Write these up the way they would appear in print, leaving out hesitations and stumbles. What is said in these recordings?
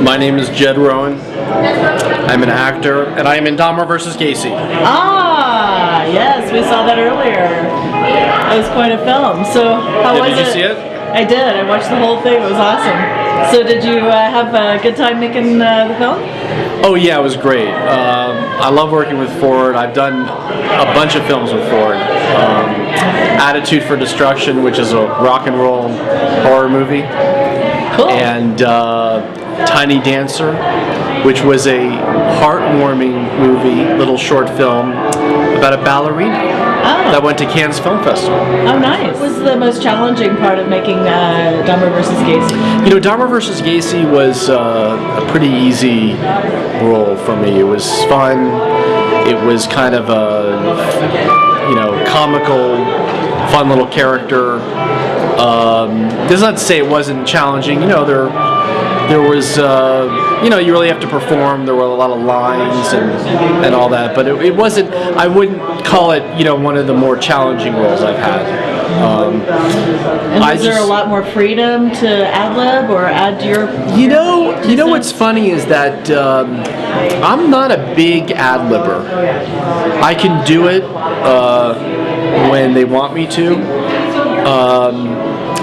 My name is Jed Rowin. I'm an actor, and I am in Dahmer vs. Gacy. Ah, yes, we saw that earlier. It was quite a film. So, how was it? Did you see it? I did. I watched the whole thing. It was awesome. So, did you have a good time making the film? Oh yeah, it was great. I love working with Ford. I've done a bunch of films with Ford. Attitude for Destruction, which is a rock and roll horror movie. Cool. And Tiny Dancer, which was a heartwarming movie, little short film about a ballerina that went to Cannes Film Festival. Oh, nice. What was the most challenging part of making Dahmer vs. Gacy? You know, Dahmer vs. Gacy was a pretty easy role for me. It was fun. It was kind of a, comical, fun little character. Does not say it wasn't challenging. There was, you really have to perform. There were a lot of lines and all that, but it wasn't. I wouldn't call it, one of the more challenging roles I've had. And was there a lot more freedom to ad-lib or add to your? You know what's funny is that I'm not a big ad-libber. I can do it when they want me to.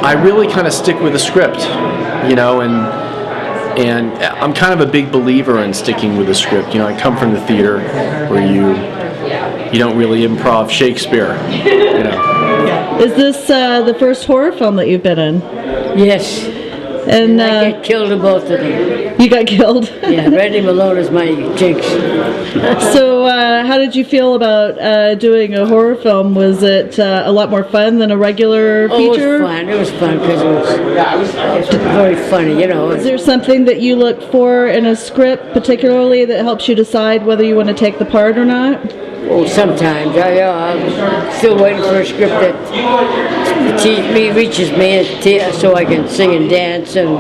I really kind of stick with the script, and I'm kind of a big believer in sticking with the script. I come from the theater where you don't really improv Shakespeare. Is this the first horror film that you've been in? Yes. And I get killed in both of them. You got killed? Yeah, Randy Malone is my jinx. So how did you feel about doing a horror film? Was it a lot more fun than a regular feature? It was fun because it was very funny, Is there something that you look for in a script particularly that helps you decide whether you want to take the part or not? Well, sometimes. I'm still waiting for a script that reaches me so I can sing and dance and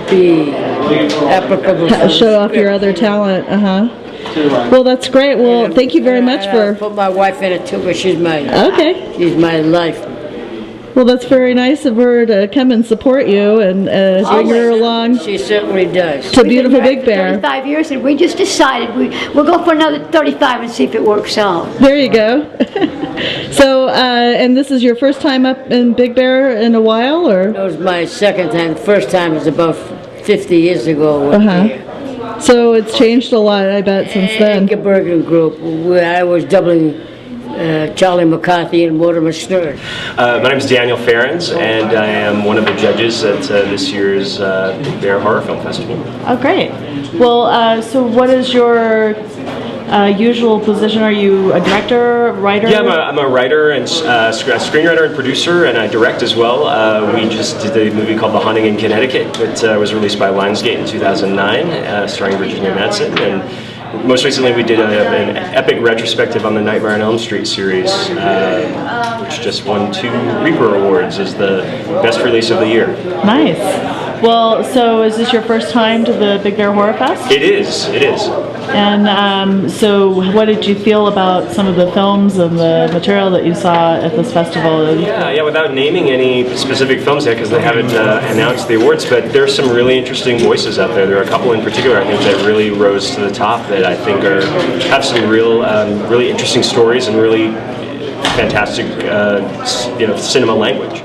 be applicable. Show off your other talent, Well, that's great. Well, thank you very much for. Put my wife in it too, but she's my life. Well, that's very nice of her to come and support you and bring her along. She certainly does. To beautiful Big Bear. 35 years, and we just decided we'll go for another 35 and see if it works out. There you go. So, and this is your first time up in Big Bear in a while, or? It was my second time. The first time was about 50 years ago. So it's changed a lot, I bet, since then. Bergen Group, where I was doubling Charlie McCarthy and Mortimer Stern. My name is Daniel Farrands, and I am one of the judges at this year's Big Bear Horror Film Festival. Oh, great. Well, so what is your usual position? Are you a director, writer? Yeah, I'm a writer and screenwriter and producer, and I direct as well. We just did a movie called The Haunting in Connecticut that was released by Lionsgate in 2009, starring Virginia Madsen. And most recently, we did an epic retrospective on the Nightmare on Elm Street series, which just won 2 Reaper Awards as the best release of the year. Nice. Well, so is this your first time to the Big Bear Horror Fest? It is. And so what did you feel about some of the films and the material that you saw at this festival? Yeah, without naming any specific films yet because they haven't announced the awards, but there's some really interesting voices out there. There are a couple in particular I think that really rose to the top that I think have some really interesting stories and really fantastic cinema language.